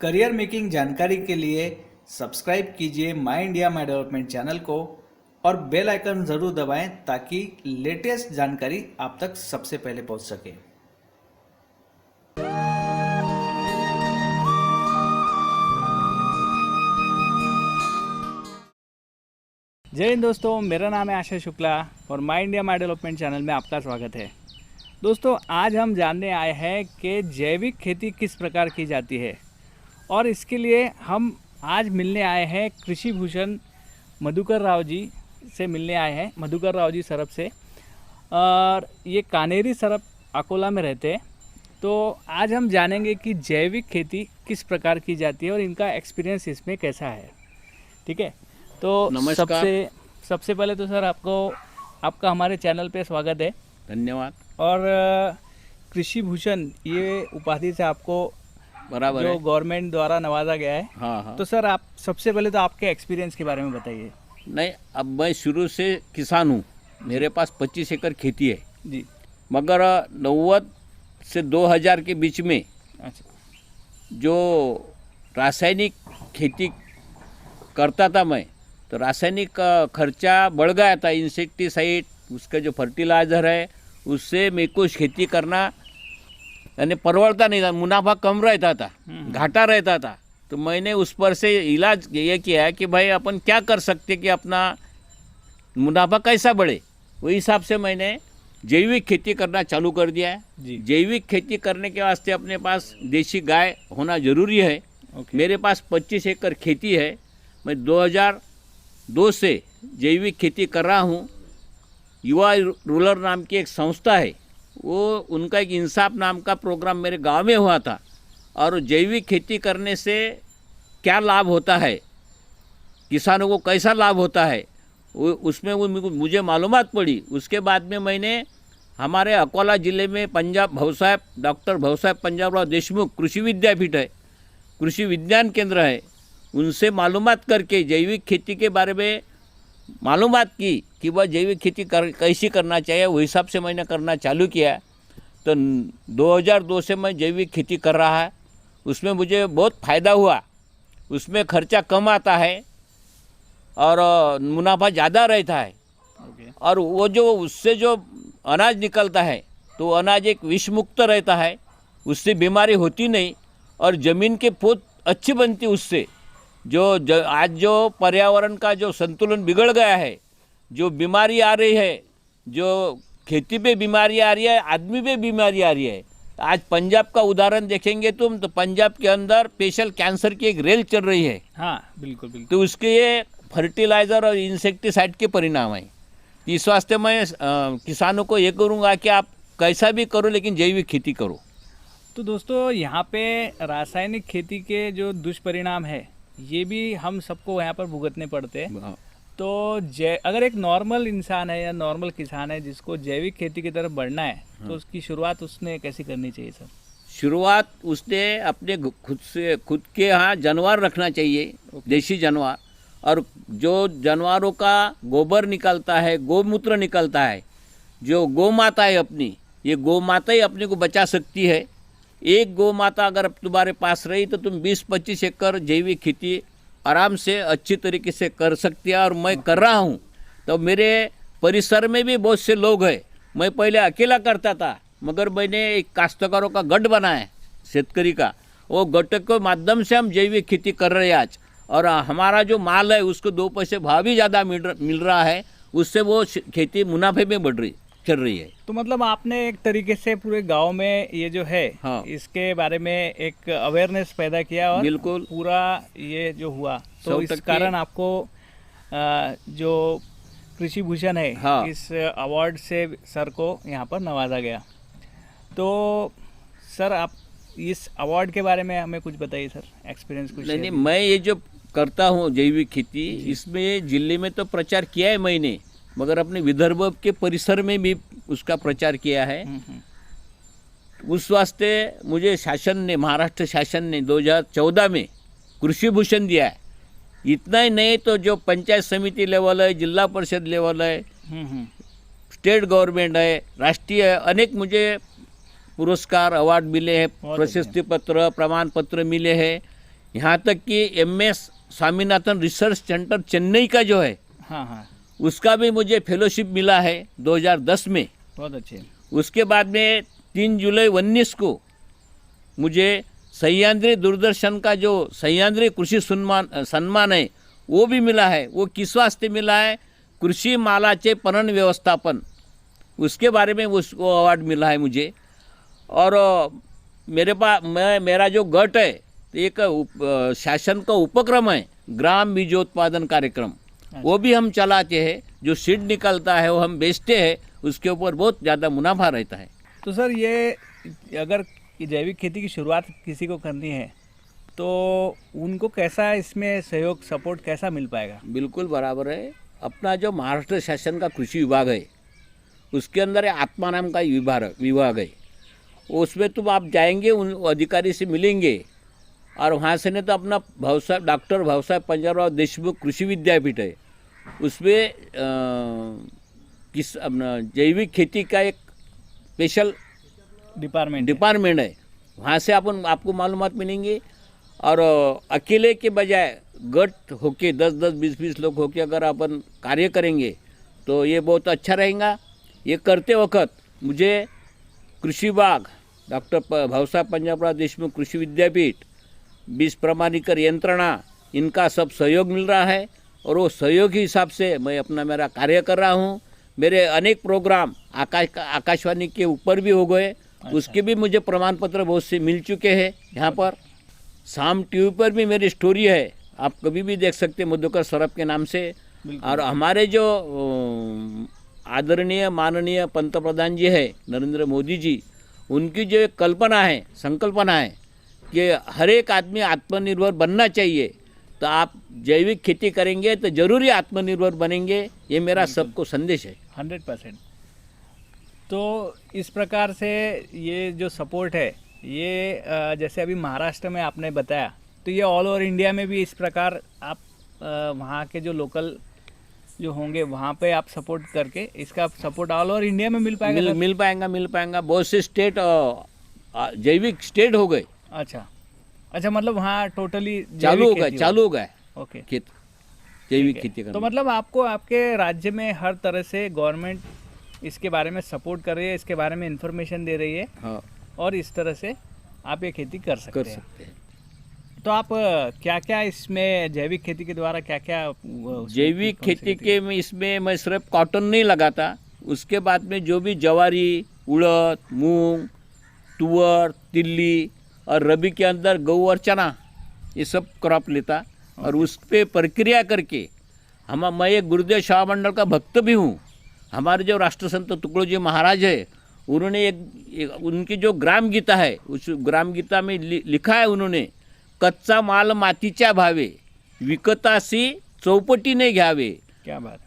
Career making जानकारी के लिए सब्सक्राइब कीजिए माई इंडिया माई डेवलपमेंट चैनल को और बेल आइकन ज़रूर दबाएं ताकि लेटेस्ट जानकारी आप तक सबसे पहले पहुंच सके। जय हिंद दोस्तों, मेरा नाम है आशा शुक्ला और माई इंडिया माई डेवलपमेंट चैनल में आपका स्वागत है। दोस्तों, आज हम जानने आए हैं कि जैविक खेती किस प्रकार की जाती है और इसके लिए हम आज मिलने आए हैं कृषि भूषण मधुकर राव जी से मिलने आए हैं। मधुकर राव जी सरप से, और ये कानेरी सरप अकोला में रहते हैं। तो आज हम जानेंगे कि जैविक खेती किस प्रकार की जाती है और इनका एक्सपीरियंस इसमें कैसा है। ठीक है, तो नमस्कार। सबसे पहले तो सर आपका हमारे चैनल पे स्वागत है। धन्यवाद। और कृषि भूषण ये उपाधि से आपको बराबर जो है। गवर्नमेंट द्वारा नवाजा गया है। हाँ। तो सर, आप सबसे पहले तो आपके एक्सपीरियंस के बारे में बताइए। नहीं, अब मैं शुरू से किसान हूँ। मेरे पास 25 एकड़ खेती है जी। मगर 90 से 2000 के बीच में अच्छा। जो रासायनिक खेती करता था मैं, तो रासायनिक खर्चा बढ़ गया था। इंसेक्टिसाइड, उसका जो फर्टिलाइज़र है, उससे मेरे को खेती करना यानी परवड़ता नहीं था। मुनाफा कम रहता था, घाटा रहता था। तो मैंने उस पर से इलाज ये किया है कि भाई अपन क्या कर सकते कि अपना मुनाफा कैसा बढ़े। वही हिसाब से मैंने जैविक खेती करना चालू कर दिया है। जी। जैविक खेती करने के वास्ते अपने पास देसी गाय होना ज़रूरी है। ओके। मेरे पास 25 एकड़ खेती है। मैं 2002 से जैविक खेती कर रहा हूँ। युवा रूरल नाम की एक संस्था है, वो उनका एक इंसाफ नाम का प्रोग्राम मेरे गांव में हुआ था। और जैविक खेती करने से क्या लाभ होता है, किसानों को कैसा लाभ होता है, वो मुझे मालूमात पड़ी। उसके बाद में मैंने हमारे अकोला ज़िले में डॉक्टर भाऊसाहेब पंजाबराव देशमुख कृषि विद्यापीठ है, कृषि विज्ञान केंद्र है, उनसे मालूमात करके जैविक खेती के बारे में मालूमात की कि वह जैविक खेती कैसी करना चाहिए। वही हिसाब से मैंने करना चालू किया। तो 2002 से मैं जैविक खेती कर रहा है। उसमें मुझे बहुत फ़ायदा हुआ। उसमें खर्चा कम आता है और मुनाफा ज़्यादा रहता है। ओके। और वो जो उससे जो अनाज निकलता है, तो अनाज एक विष मुक्त रहता है, उससे बीमारी होती नहीं और ज़मीन के पोत अच्छी बनती उससे। आज जो पर्यावरण का जो संतुलन बिगड़ गया है, जो बीमारी आ रही है, जो खेती पे बीमारी आ रही है, आदमी पे बीमारी आ रही है। आज पंजाब का उदाहरण देखेंगे तुम, तो पंजाब के अंदर स्पेशल कैंसर की एक रेल चल रही है। हाँ, बिल्कुल बिल्कुल। तो उसके ये फर्टिलाइज़र और इंसेक्टिसाइड के परिणाम हैं। इस वास्ते मैं किसानों को ये करूँगा कि आप कैसा भी करो लेकिन जैविक खेती करो। तो दोस्तों, यहाँ पे रासायनिक खेती के जो दुष्परिणाम है, ये भी हम सबको यहाँ पर भुगतने पड़ते हैं। तो अगर एक नॉर्मल इंसान है या नॉर्मल किसान है जिसको जैविक खेती की तरफ बढ़ना है, तो उसकी शुरुआत उसने कैसे करनी चाहिए सर? शुरुआत उसने अपने खुद के यहाँ जानवर रखना चाहिए, देसी जानवर। और जो जानवरों का गोबर निकलता है, गोमूत्र निकलता है, जो गौ माता है अपनी, ये गौ माता ही अपने को बचा सकती है। एक गौ माता अगर तुम्हारे पास रही तो तुम 20-25 एकड़ जैविक खेती आराम से अच्छी तरीके से कर सकती है। और मैं कर रहा हूँ। तो मेरे परिसर में भी बहुत से लोग हैं। मैं पहले अकेला करता था, मगर मैंने एक काश्तकारों का गठ बनाया, शेतकरी का। वो गठ के माध्यम से हम जैविक खेती कर रहे हैं आज। और हमारा जो माल है उसको 2 पैसे भाव भी ज़्यादा मिल रहा है। उससे वो खेती मुनाफे में चल रही है। तो मतलब आपने एक तरीके से पूरे गांव में ये जो है, हाँ। इसके बारे में एक अवेयरनेस पैदा किया और बिल्कुल पूरा ये जो हुआ, तो 100 इस टक्के। कारण आपको जो कृषि भूषण है, हाँ। इस अवार्ड से सर को यहाँ पर नवाजा गया। तो सर, आप इस अवार्ड के बारे में हमें कुछ बताइए सर, एक्सपीरियंस कुछ। नहीं, मैं ये जो करता हूँ जैविक खेती, इसमें जिले में तो प्रचार किया है मैंने, मगर अपने विदर्भ के परिसर में भी उसका प्रचार किया है। उस वास्ते मुझे महाराष्ट्र शासन ने 2014 में कृषि भूषण दिया है। इतना ही नहीं तो जो पंचायत समिति लेवल है, जिला परिषद लेवल है, स्टेट गवर्नमेंट है, राष्ट्रीय है, अनेक मुझे पुरस्कार अवार्ड मिले हैं, बहुत प्रशस्ति पत्र, प्रमाण पत्र मिले हैं। यहाँ तक कि MS Swaminathan research centre Chennai का जो है हाँ हाँ, उसका भी मुझे फेलोशिप मिला है 2010 में। बहुत अच्छे। उसके बाद में 3 जुलाई 19 को मुझे सह्याद्री दूरदर्शन का जो सह्याद्री कृषि सम्मान है वो भी मिला है। वो किस वास्ते मिला है? कृषि मालाचे पणन व्यवस्थापन, उसके बारे में वो अवार्ड मिला है मुझे। और मेरा जो गट है एक शासन का उपक्रम है ग्राम बीजोत्पादन कार्यक्रम, वो भी हम चलाते हैं। जो सीड निकलता है वो हम बेचते हैं, उसके ऊपर बहुत ज़्यादा मुनाफा रहता है। तो सर ये अगर जैविक खेती की शुरुआत किसी को करनी है तो उनको कैसा इसमें सहयोग सपोर्ट कैसा मिल पाएगा? बिल्कुल बराबर है। अपना जो महाराष्ट्र शासन का कृषि विभाग है उसके अंदर आत्मा नाम का विभाग है। उसमें तुम आप जाएंगे, उन अधिकारी से मिलेंगे, और वहाँ से नहीं तो अपना डॉक्टर भावसाहेब पंजाबराव देशमुख कृषि विद्यापीठ है, उसमें अपना जैविक खेती का एक स्पेशल डिपार्टमेंट है। वहाँ से आपको मालूमात मिलेंगे। और अकेले के बजाय गट होके 10-10, 20-20 लोग होके अगर अपन कार्य करेंगे तो ये बहुत अच्छा रहेगा। ये करते वक्त मुझे कृषि विभाग, डॉक्टर भावसाहेब पंजाबराव देशमुख कृषि विद्यापीठ, बीज प्रमाणीकरण यंत्रणा, इनका सब सहयोग मिल रहा है। और वो सहयोग के हिसाब से मैं मेरा कार्य कर रहा हूँ। मेरे अनेक प्रोग्राम आकाशवाणी के ऊपर भी हो गए। उसके भी मुझे प्रमाण पत्र बहुत से मिल चुके हैं। यहाँ पर शाम टीवी पर भी मेरी स्टोरी है, आप कभी भी देख सकते हैं, मधुकर सौरभ के नाम से। और हमारे जो आदरणीय माननीय पंतप्रधान जी है नरेंद्र मोदी जी, उनकी जो एक संकल्पना है कि हर एक आदमी आत्मनिर्भर बनना चाहिए, तो आप जैविक खेती करेंगे तो जरूरी आत्मनिर्भर बनेंगे। ये मेरा सबको संदेश है। 100%। तो इस प्रकार से ये जो सपोर्ट है ये जैसे अभी महाराष्ट्र में आपने बताया, तो ये ऑल ओवर इंडिया में भी इस प्रकार आप वहाँ के जो लोकल जो होंगे वहाँ पे आप सपोर्ट करके इसका सपोर्ट ऑल ओवर इंडिया में मिल पाएगा? मिल पाएगा। बहुत से स्टेट जैविक स्टेट हो गए। अच्छा, मतलब वहाँ टोटली चालू हो गए ओके खेत जैविक खेती करना। तो मतलब आपको आपके राज्य में हर तरह से गवर्नमेंट इसके बारे में सपोर्ट कर रही है, इसके बारे में इंफॉर्मेशन दे रही है। हाँ। और इस तरह से आप ये खेती कर सकते हैं। तो आप क्या क्या इसमें जैविक खेती के द्वारा क्या क्या जैविक खेती के में इसमें मैं सिर्फ कॉटन नहीं लगाता, उसके बाद में जो भी जवारी, उड़द, मूंग, तुअर, तिल्ली और रबी के अंदर गेहूं और चना, ये सब क्रॉप लेता। और उस पर प्रक्रिया करके मैं एक गुरुदेव शाह मंडल का भक्त भी हूँ। हमारे जो राष्ट्रसंत तुकडोजी महाराज है, उन्होंने उनकी जो ग्राम गीता है, उस ग्राम गीता में लिखा है उन्होंने, कच्चा माल मातीच्या भावे, विकतासी चौपटीने घ्यावे। क्या बात।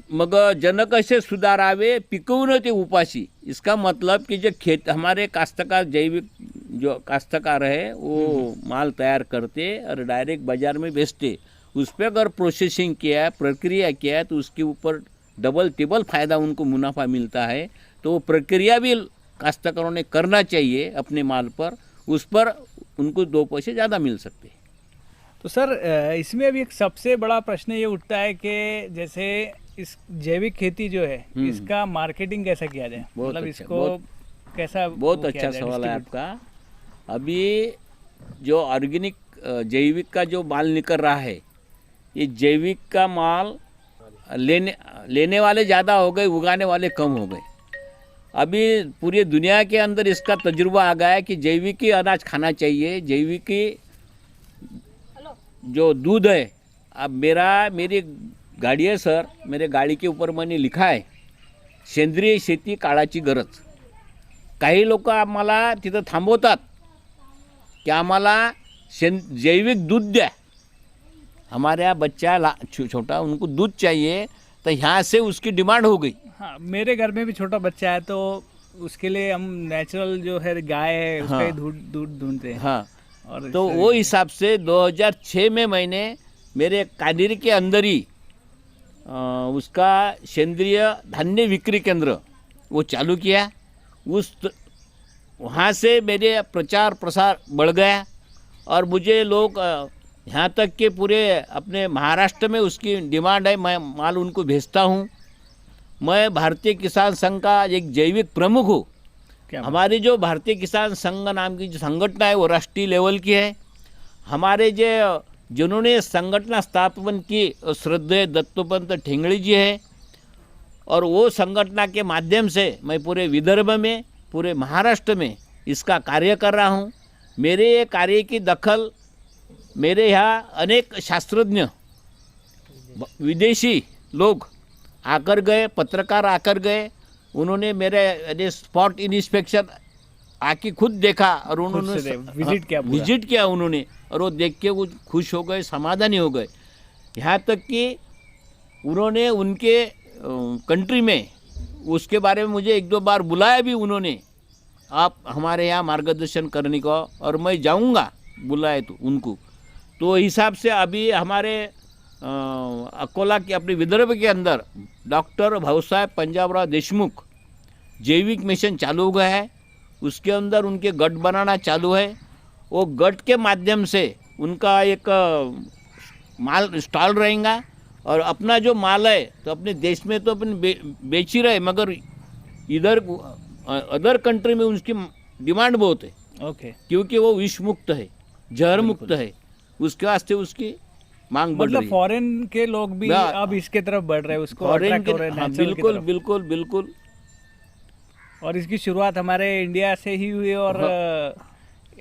मग जन कसे सुधारावे, पिकवून ते उपाशी। इसका मतलब कि जो हमारे काश्तकार जैविक जो काश्तकार है वो माल तैयार करते और डायरेक्ट बाजार में बेचते। उस पर अगर प्रोसेसिंग किया है, प्रक्रिया किया है, तो उसके ऊपर डबल टिबल फायदा उनको मुनाफा मिलता है। तो वो प्रक्रिया भी काश्तकारों ने करना चाहिए अपने माल पर, उस पर उनको 2 पैसे ज़्यादा मिल सकते हैं। तो सर इसमें भी एक सबसे बड़ा प्रश्न ये उठता है कि जैसे इस जैविक खेती जो है इसका मार्केटिंग कैसा किया जाए, मतलब अच्छा, इसको कैसा? बहुत अच्छा सवाल है आपका। अभी जो ऑर्गेनिक जैविक का जो माल निकल रहा है, ये जैविक का माल लेने वाले ज़्यादा हो गए, उगाने वाले कम हो गए। अभी पूरी दुनिया के अंदर इसका तजुर्बा आ गया है कि जैविक ही अनाज खाना चाहिए, जैविक ही जो दूध है। अब मेरी गाड़ी है सर, मेरे गाड़ी के ऊपर मैंने लिखा है सेंद्रिय शेती काळाची गरज। काही लोक आम्हाला तिथं थांबवतात की आम्हाला जैविक दूध द्या, हमारे यहाँ बच्चा छोटा उनको दूध चाहिए, तो यहाँ से उसकी डिमांड हो गई। हाँ, मेरे घर में भी छोटा बच्चा है, तो उसके लिए हम नेचुरल जो है गाय है उसका ही दूध ढूंढते हैं। हाँ, और तो वो हिसाब से 2006 में मैंने मेरे कादिर के अंदर ही उसका सेंद्रिय धान्य विक्री केंद्र वो चालू किया। वहाँ से मेरे प्रचार प्रसार बढ़ गया और मुझे लोग यहाँ तक कि पूरे अपने महाराष्ट्र में उसकी डिमांड है, मैं माल उनको भेजता हूँ। मैं भारतीय किसान संघ का एक जैविक प्रमुख हूँ। क्या बात। हमारी जो भारतीय किसान संघ नाम की जो संगठन है वो राष्ट्रीय लेवल की है। हमारे जो जिन्होंने संगठन स्थापन की श्रद्धेय दत्तोपंत ठेंगड़ी जी है, और वो संगठन के माध्यम से मैं पूरे विदर्भ में, पूरे महाराष्ट्र में इसका कार्य कर रहा हूँ। मेरे ये कार्य की दखल मेरे यहाँ अनेक शास्त्रज्ञ, विदेशी लोग आकर गए, पत्रकार आकर गए। उन्होंने मेरे स्पॉट इंस्पेक्शन आके खुद देखा और उन्होंने विजिट किया उन्होंने, और वो देख के वो खुश हो गए, समाधानी हो गए। यहाँ तक कि उन्होंने उनके कंट्री में उसके बारे में मुझे एक दो बार बुलाया भी उन्होंने, आप हमारे यहाँ मार्गदर्शन करने को, और मैं जाऊँगा बुलाए तो उनको। तो हिसाब से अभी हमारे अकोला के अपने विदर्भ के अंदर डॉक्टर भाऊसाहेब पंजाबराव देशमुख जैविक मिशन चालू हो गया है। उसके अंदर उनके गट बनाना चालू है। वो गट के माध्यम से उनका एक माल स्टॉल रहेगा, और अपना जो माल है तो अपने देश में तो अपन बेच ही रहे, मगर इधर अदर कंट्री में उसकी डिमांड बहुत है। ओके। क्योंकि वो विष मुक्त है, जहर मुक्त है, उसके वास्ते उसकी मांग बढ़ रही मतलब है। फॉरेन के लोग भी अब इसके तरफ बढ़ रहे हैं, उसको अट्रैक्ट हो रहे हैं natural की बिल्कुल तरफ। बिल्कुल बिल्कुल। और इसकी शुरुआत हमारे इंडिया से ही हुई, और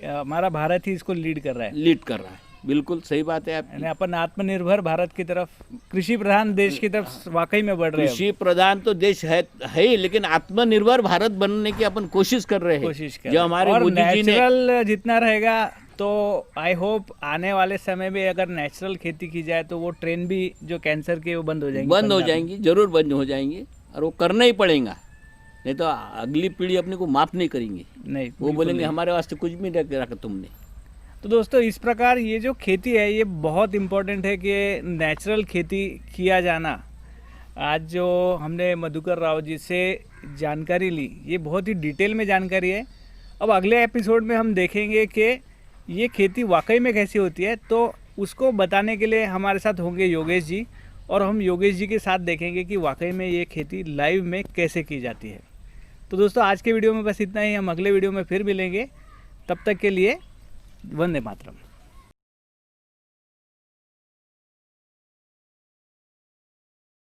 हमारा भारत ही इसको लीड कर रहा है। लीड कर रहा है, बिल्कुल सही बात है आपकी। यानी अपन आत्मनिर्भर भारत की तरफ, कृषि प्रधान देश की तरफ वाकई में बढ़ रहे हैं। कृषि प्रधान तो देश है ही, लेकिन आत्मनिर्भर भारत बनने की अपन कोशिश कर रहे हैं। कोशिश कर जो हमारे और मोदी जी ने नेचुरल जितना रहेगा, तो आई होप आने वाले समय में अगर नेचुरल खेती की जाए तो वो ट्रेन भी जो कैंसर के वो बंद हो जाएंगे। बंद हो पंजाब में। जाएंगी, जरूर बंद हो जाएंगी, और वो करना ही पड़ेगा, नहीं तो अगली पीढ़ी अपने को माफ नहीं करेंगी। नहीं, वो बिल्कुल बोलेंगे नहीं। हमारे वास्ते कुछ भी नहीं रखा तुमने। तो दोस्तों, इस प्रकार ये जो खेती है ये बहुत इम्पोर्टेंट है कि नेचुरल खेती किया जाना। आज जो हमने मधुकर राव जी से जानकारी ली, ये बहुत ही डिटेल में जानकारी है। अब अगले एपिसोड में हम देखेंगे कि ये खेती वाकई में कैसी होती है, तो उसको बताने के लिए हमारे साथ होंगे योगेश जी, और हम योगेश जी के साथ देखेंगे कि वाकई में ये खेती लाइव में कैसे की जाती है। तो दोस्तों, आज के वीडियो में बस इतना ही। हम अगले वीडियो में फिर मिलेंगे, तब तक के लिए वंदे मातरम।